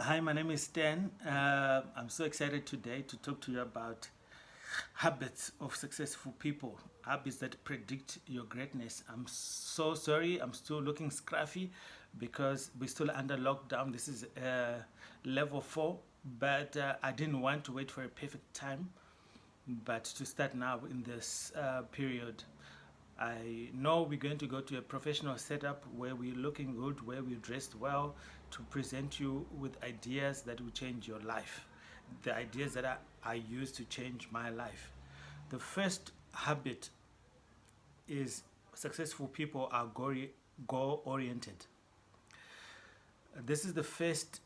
Hi, my name is Stan. I'm so excited today to talk to you about habits of successful people, habits that predict your greatness. I'm so sorry, I'm still looking scruffy because we're still under lockdown. This is level 4, but I didn't want to wait for a perfect time, but to start now in this period. I know we're going to go to a professional setup where we're looking good, where we're dressed well to present you with ideas that will change your life. The ideas that I use to change my life. The first habit is successful people are goal oriented. This is the first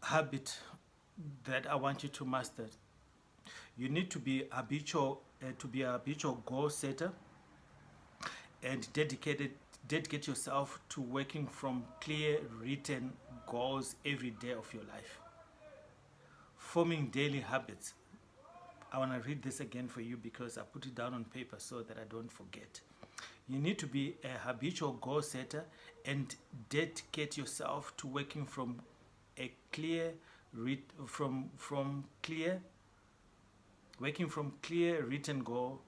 habit that I want you to master. You need to be a habitual goal setter and dedicate yourself to working from clear written goals every day of your life. Forming daily habits. I want to read this again for you because I put it down on paper so that I don't forget. You need to be a habitual goal setter and dedicate yourself to working from a clear from clear working from clear written goals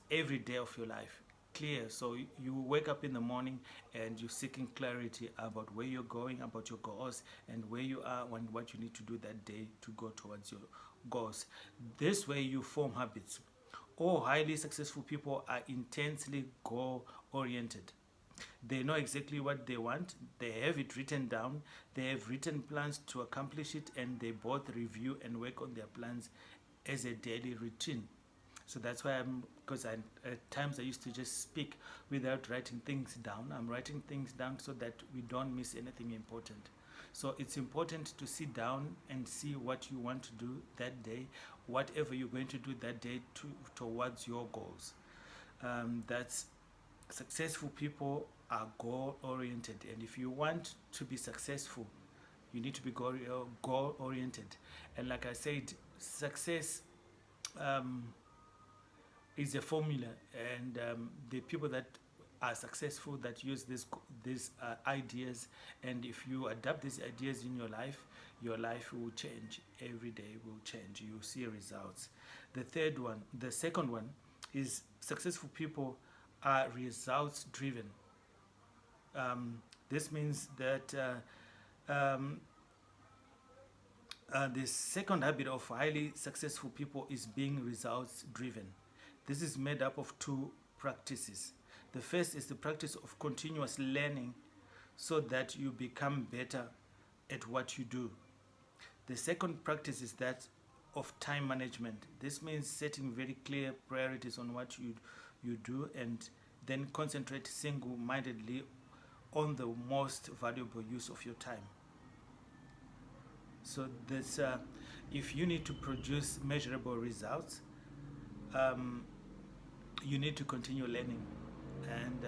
every day of your life. Clear. So you wake up in the morning and you're seeking clarity about where you're going, about your goals, and where you are and what you need to do that day to go towards your goals. This way you form habits. All highly successful people are intensely goal oriented. They know exactly what they want, they have it written down, they have written plans to accomplish it, and they both review and work on their plans as a daily routine. So that's why because at times I used to just speak without writing things down. I'm writing things down so that we don't miss anything important. So it's important to sit down and see what you want to do that day, whatever you're going to do that day towards your goals. That's successful people are goal oriented, and if you want to be successful, you need to be goal oriented. And like I said, success is a formula, and the people that are successful that use these ideas, and if you adapt these ideas in your life will change. Every day will change. You see results. The second one is successful people are results driven. This means that the second habit of highly successful people is being results driven. This is made up of two practices. The first is the practice of continuous learning so that you become better at what you do. The second practice is that of time management. This means setting very clear priorities on what you do, and then concentrate single-mindedly on the most valuable use of your time. So this, if you need to produce measurable results, you need to continue learning. And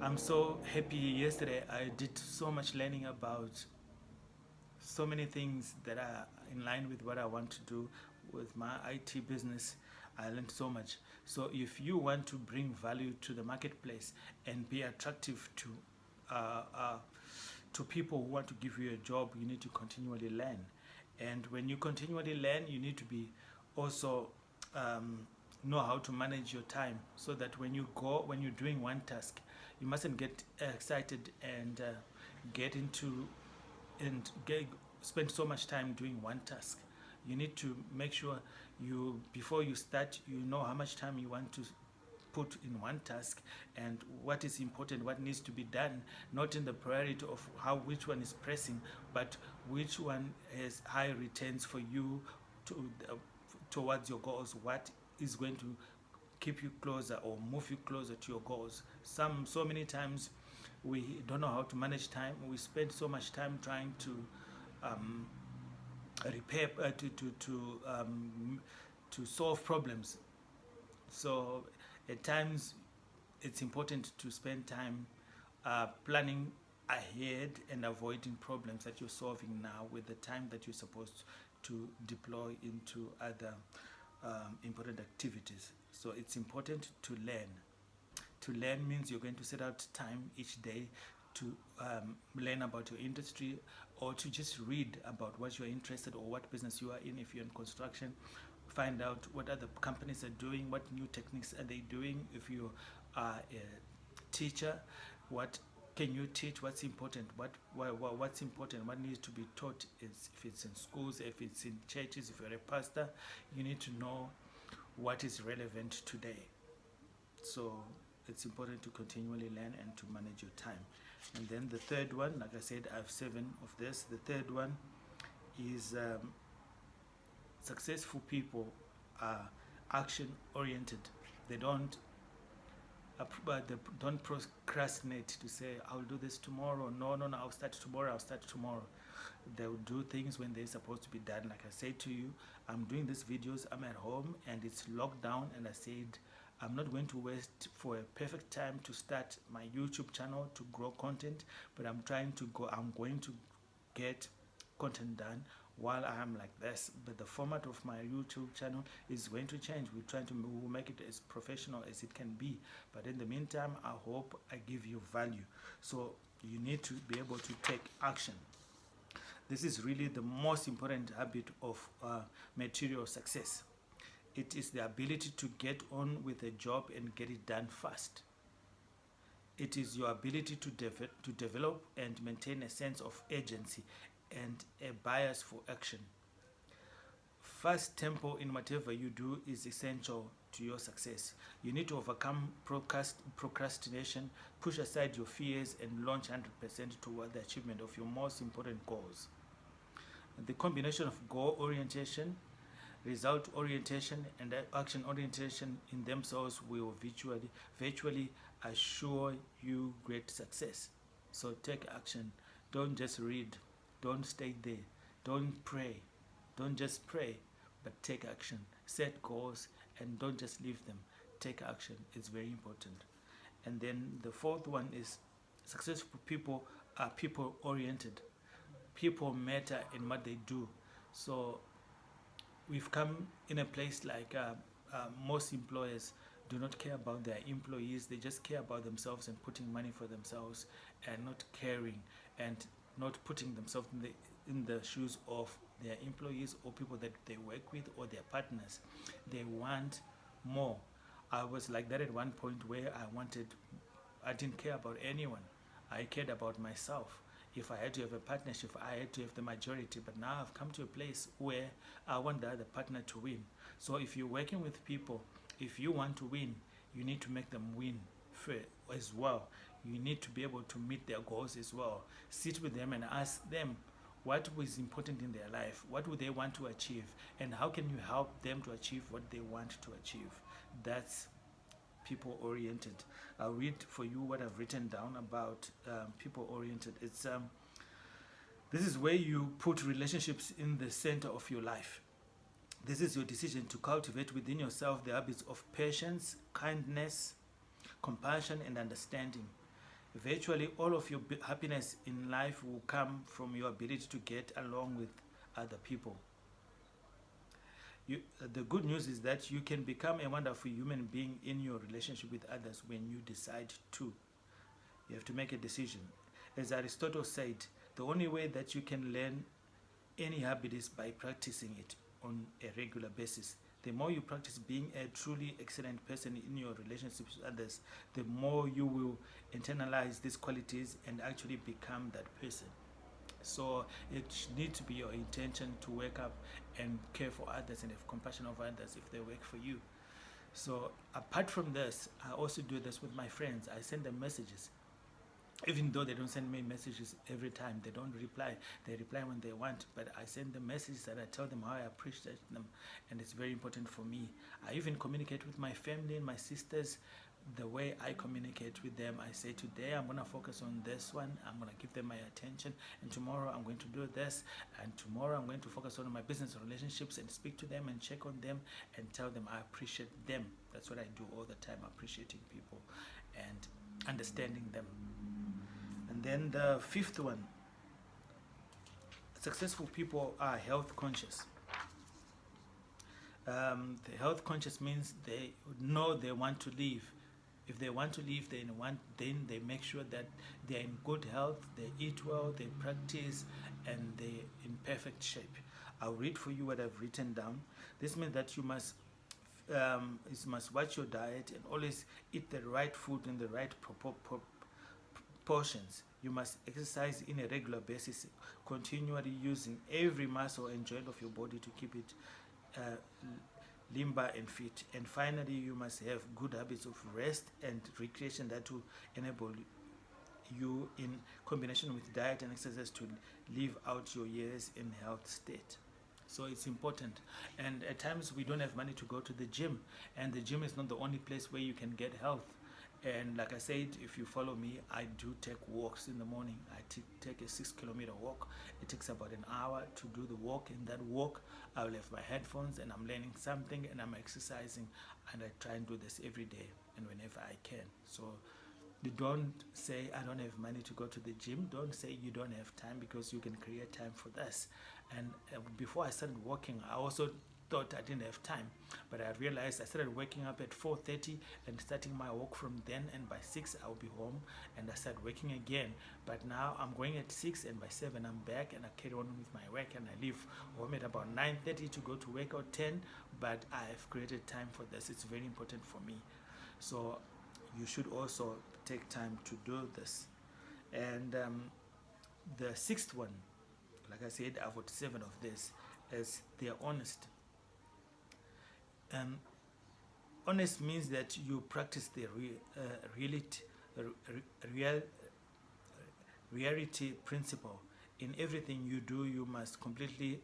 I'm so happy. Yesterday I did so much learning about so many things that are in line with what I want to do with my IT business. I learned so much. So if you want to bring value to the marketplace and be attractive to people who want to give you a job, you need to continually learn. And when you continually learn, you need to be also know how to manage your time, so that when you're doing one task, you mustn't get excited and get into and spend so much time doing one task. You need to make sure before you start, you know how much time you want to put in one task and what is important, what needs to be done, not in the priority of which one is pressing, but which one has high returns for you towards your goals, what is going to keep you closer or move you closer to your goals. So many times we don't know how to manage time. We spend so much time trying to repair to solve problems. So at times it's important to spend time planning ahead and avoiding problems that you're solving now with the time that you're supposed to deploy into other important activities. So it's important to learn. To learn means you're going to set out time each day to learn about your industry, or to just read about what you're interested or what business you are in. If you're in construction, find out what other companies are doing, what new techniques are they doing. If you are a teacher, what can you teach, what's important, what's important, what needs to be taught. Is if it's in schools, if it's in churches, if you're a pastor, you need to know what is relevant today. So it's important to continually learn and to manage your time. And then the third one, like I said, I have 7 of this. The third one is successful people are action oriented. They don't procrastinate to say, I'll do this tomorrow. No, I'll start tomorrow. They'll do things when they're supposed to be done. Like I said to you, I'm doing these videos, I'm at home and it's locked down, and I said I'm not going to wait for a perfect time to start my YouTube channel to grow content, but I'm going to get content done while I am like this. But the format of my YouTube channel is going to change. We'll make it as professional as it can be, but in the meantime, I hope I give you value. So you need to be able to take action. This is really the most important habit of material success. It is the ability to get on with a job and get it done fast. It is your ability to develop and maintain a sense of agency and a bias for action. Fast tempo in whatever you do is essential to your success. You need to overcome procrastination, push aside your fears, and launch 100% toward the achievement of your most important goals. The combination of goal orientation, result orientation, and action orientation in themselves will virtually assure you great success. So take action. Don't just read. Don't stay there. Don't pray. Don't just pray, but take action. Set goals and don't just leave them. Take action. It's very important. And then the fourth one is successful people are people oriented. People matter in what they do. So we've come in a place like most employers do not care about their employees. They just care about themselves and putting money for themselves, and not caring and not putting themselves in the shoes of their employees or people that they work with or their partners. They want more. I was like that at one point where I didn't care about anyone. I cared about myself. If I had to have a partnership, I had to have the majority. But now I've come to a place where I want the other partner to win. So if you're working with people, if you want to win, you need to make them win as well. You need to be able to meet their goals as well. Sit with them and ask them what was important in their life, what would they want to achieve, and how can you help them to achieve what they want to achieve. That's people oriented. I'll read for you what I've written down about people oriented. It's this is where you put relationships in the center of your life. This is your decision to cultivate within yourself the habits of patience, kindness, compassion, and understanding. Virtually all of your happiness in life will come from your ability to get along with other people. The good news is that you can become a wonderful human being in your relationship with others when you decide to. You have to make a decision. As Aristotle said, the only way that you can learn any habit is by practicing it on a regular basis. The more you practice being a truly excellent person in your relationships with others, the more you will internalize these qualities and actually become that person. So it needs to be your intention to wake up and care for others and have compassion over others if they work for you. So apart from this, I also do this with my friends. I send them messages. Even though they don't send me messages every time, they don't reply. They reply when they want, but I send them messages that I tell them how I appreciate them, and it's very important for me. I even communicate with my family and my sisters the way I communicate with them. I say, today I'm going to focus on this one, I'm going to give them my attention, and tomorrow I'm going to do this, and tomorrow I'm going to focus on my business relationships and speak to them and check on them and tell them I appreciate them. That's what I do all the time, appreciating people and understanding them. And then the fifth one, successful people are health conscious. The health conscious means they know they want to live If they want to live, then they make sure that they're in good health, they eat well, they practice, and they're in perfect shape. I'll read for you what I've written down. This means that you must watch your diet and always eat the right food in the right portions. You must exercise in a regular basis, continually using every muscle and joint of your body to keep it uh, limber and fit. And finally, you must have good habits of rest and recreation that will enable you, in combination with diet and exercise, to live out your years in health state. So it's important. And at times we don't have money to go to the gym, and the gym is not the only place where you can get health. And like I said, if you follow me, I do take walks in the morning. I take a 6 kilometer walk. It takes about an hour to do the walk. In that walk, I will have my headphones and I'm learning something and I'm exercising, and I try and do this every day and whenever I can. So you don't say, I don't have money to go to the gym. Don't say you don't have time, because you can create time for this. And before I started walking, I also thought I didn't have time, but I realized I started waking up at 4:30 and starting my walk from then, and by 6 I'll be home, and I started working again. But now I'm going at 6, and by 7 I'm back and I carry on with my work, and I leave home at about 9:30 to go to work, or 10. But I have created time for this. It's very important for me. So you should also take time to do this. And the sixth one, like I said, I've got 7 of this, is they're honest. Honest means that you practice the reality principle. In everything you do, you must completely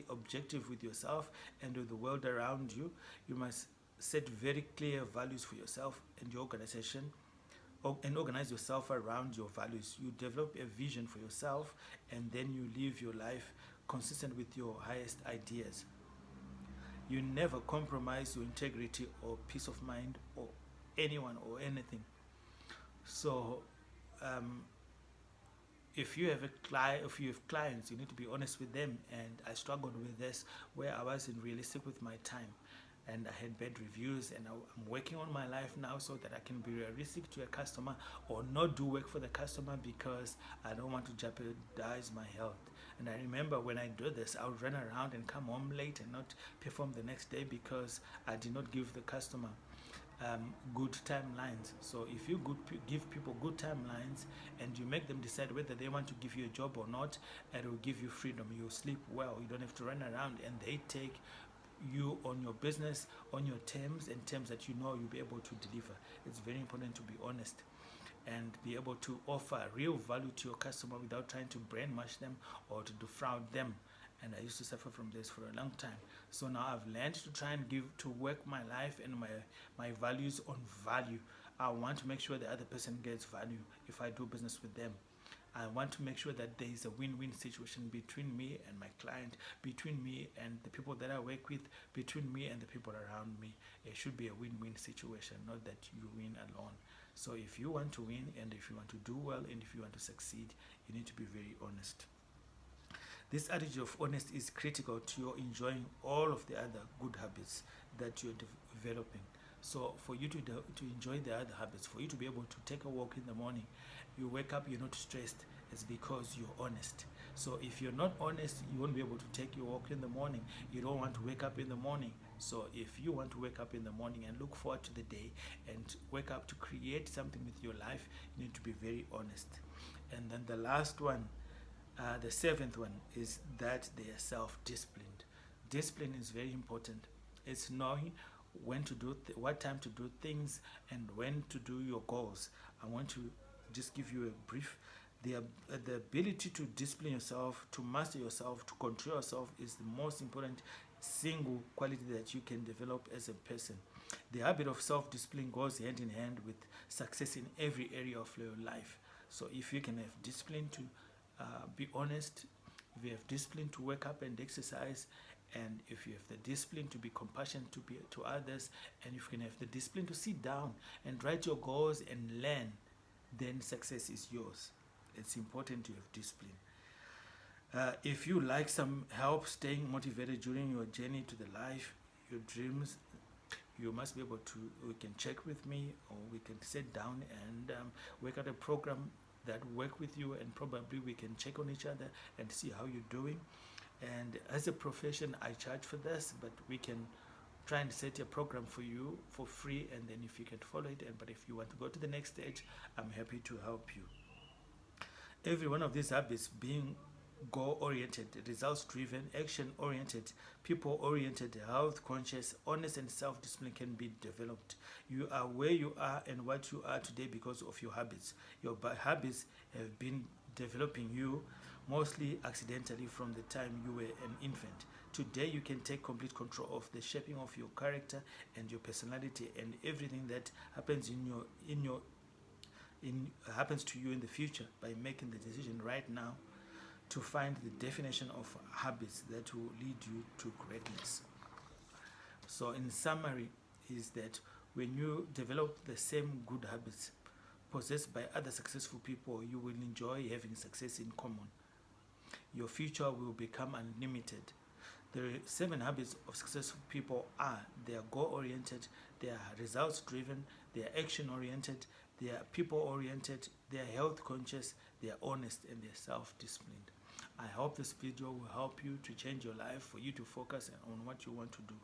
objective with yourself and with the world around you. You must set very clear values for yourself and your organization, and organize yourself around your values. You develop a vision for yourself, and then you live your life consistent with your highest ideas. You never compromise your integrity or peace of mind or anyone or anything. So if you have clients, you need to be honest with them. And I struggled with this, where I wasn't realistic with my time, and I had bad reviews, and I'm working on my life now so that I can be realistic to a customer, or not do work for the customer because I don't want to jeopardize my health. And I remember when I do this, I would run around and come home late and not perform the next day because I did not give the customer good timelines. So if you give people good timelines and you make them decide whether they want to give you a job or not, it will give you freedom. You sleep well. You don't have to run around, and they take you on your business, on your terms, and terms that you know you'll be able to deliver. It's very important to be honest and be able to offer real value to your customer without trying to brainwash them or to defraud them. And I used to suffer from this for a long time. So now I've learned to try and work my life and my values on value. I want to make sure the other person gets value if I do business with them. I want to make sure that there is a win-win situation between me and my client, between me and the people that I work with, between me and the people around me. It should be a win-win situation, not that you win alone. So if you want to win, and if you want to do well, and if you want to succeed, you need to be very honest. This attitude of honesty is critical to your enjoying all of the other good habits that you're developing. So for you to enjoy the other habits, for you to be able to take a walk in the morning, you wake up, you're not stressed, it's because you're honest. So if you're not honest, you won't be able to take your walk in the morning. You don't want to wake up in the morning. So if you want to wake up in the morning and look forward to the day and wake up to create something with your life, you need to be very honest. And then the last one, the 7th one, is that they are self-disciplined. Discipline is very important. It's knowing when to do what time to do things and when to do your goals. I want to just give you a brief. The ability to discipline yourself, to master yourself, to control yourself is the most important single quality that you can develop as a person. The habit of self-discipline goes hand in hand with success in every area of your life. So if you can have discipline to be honest, if you have discipline to wake up and exercise, and if you have the discipline to be compassionate to others, and if you can have the discipline to sit down and write your goals and learn, then success is yours. It's important to have discipline. If you like some help staying motivated during your journey to the life, your dreams, you must be able to, we can check with me, or we can sit down and work out a program that work with you, and probably we can check on each other and see how you're doing. And as a profession, I charge for this, but we can try and set a program for you for free, and then if you can follow it, and but if you want to go to the next stage, I'm happy to help you. Every one of these habits, being goal-oriented, results-driven, action-oriented, people-oriented, health-conscious, honest, and self-discipline, can be developed. You are where you are and what you are today because of your habits. Your habits have been developing you mostly accidentally from the time you were an infant. Today you can take complete control of the shaping of your character and your personality, and everything that happens happens to you in the future by making the decision right now to find the definition of habits that will lead you to greatness. So in summary is that when you develop the same good habits possessed by other successful people, you will enjoy having success in common. Your future will become unlimited. The 7 habits of successful people are: they are goal-oriented, they are results-driven, they are action-oriented, they are people-oriented, they are health-conscious, they are honest, and they are self-disciplined. I hope this video will help you to change your life, for you to focus on what you want to do.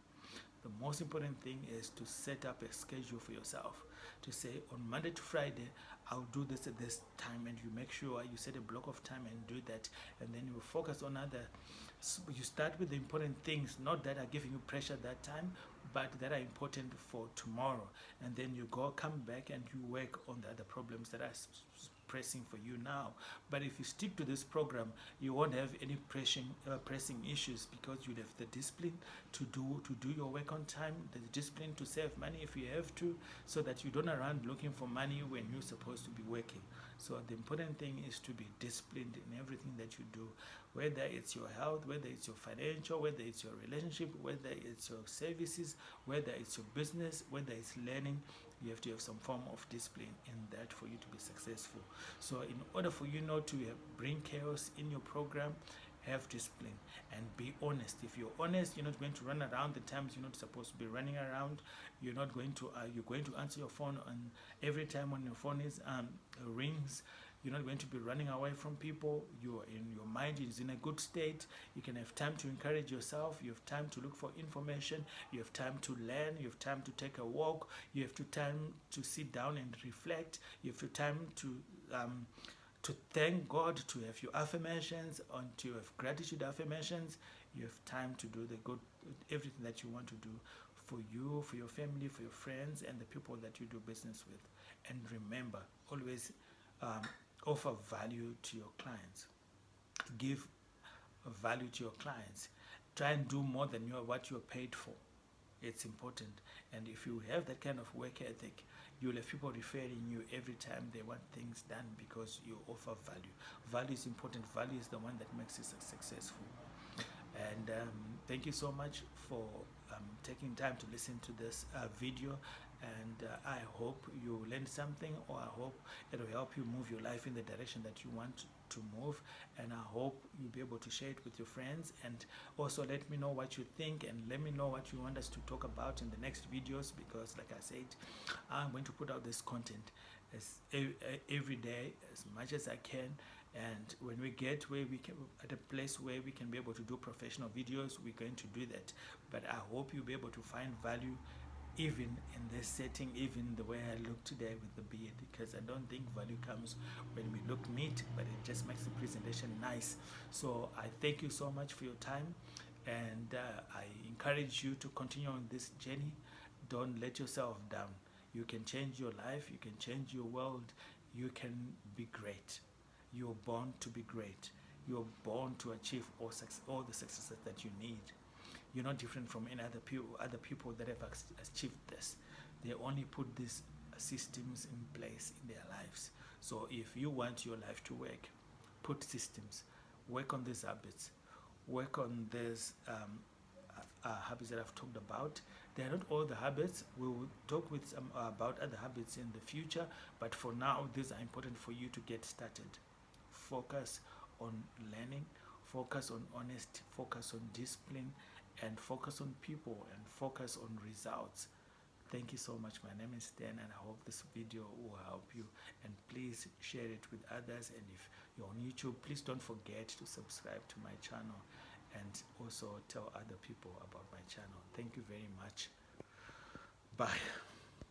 The most important thing is to set up a schedule for yourself, to say on Monday to Friday I'll do this at this time, and you make sure you set a block of time and do that, and then you focus on other. You start with the important things, not that are giving you pressure that time, but that are important for tomorrow, and then you come back and you work on the other problems that are pressing for you now. But if you stick to this program, you won't have any pressing issues, because you'll have the discipline to do your work on time, the discipline to save money if you have to, so that you don't run looking for money when you're supposed to be working. So the important thing is to be disciplined in everything that you do, whether it's your health, whether it's your financial, whether it's your relationship, whether it's your services, whether it's your business, whether it's learning. You have to have some form of discipline in that for you to be successful. So in order for you not to bring chaos in your program, have discipline and be honest. If you're honest, you're not going to run around the times you're not supposed to be running around. You're not going to you're going to answer your phone on every time when your phone is rings. You're not going to be running away from people. Your mind is in a good state. You can have time to encourage yourself. You have time to look for information. You have time to learn. You have time to take a walk. You have time to sit down and reflect. You have time to thank God, to have your affirmations, and to have gratitude affirmations. You have time to do the good, everything that you want to do for you, for your family, for your friends, and the people that you do business with. And remember, always offer value to your clients. Give value to your clients. Try and do more than what you're paid for. It's important. And if you have that kind of work ethic, you'll have people referring you every time they want things done, because you offer value. Value is important. Value is the one that makes you successful. And thank you so much for taking time to listen to this video, and I hope you learned something, or I hope it will help you move your life in the direction that you want to move, and I hope you'll be able to share it with your friends. And also let me know what you think, and let me know what you want us to talk about in the next videos, because like I said, I'm going to put out this content every day as much as I can. And when we get where we can, at a place where we can be able to do professional videos, we're going to do that. But I hope you'll be able to find value even in this setting, even the way I look today with the beard, because I don't think value comes when we look neat, but it just makes the presentation nice. So I thank you so much for your time, and I encourage you to continue on this journey. Don't let yourself down. You can change your life, you can change your world, you can be great. You're born to be great. You're born to achieve all the successes that you need. You're not different from any other people that have achieved this. They only put these systems in place in their lives. So if you want your life to work, put systems, work on these habits, work on these habits that I've talked about. They are not all the habits. We will talk with some about other habits in the future, but for now, these are important for you to get started. Focus on learning, focus on honesty, focus on discipline, and focus on people, and focus on results. Thank you so much. My name is Stan, and I hope this video will help you. And please share it with others. And if you're on YouTube, please don't forget to subscribe to my channel and also tell other people about my channel. Thank you very much. Bye.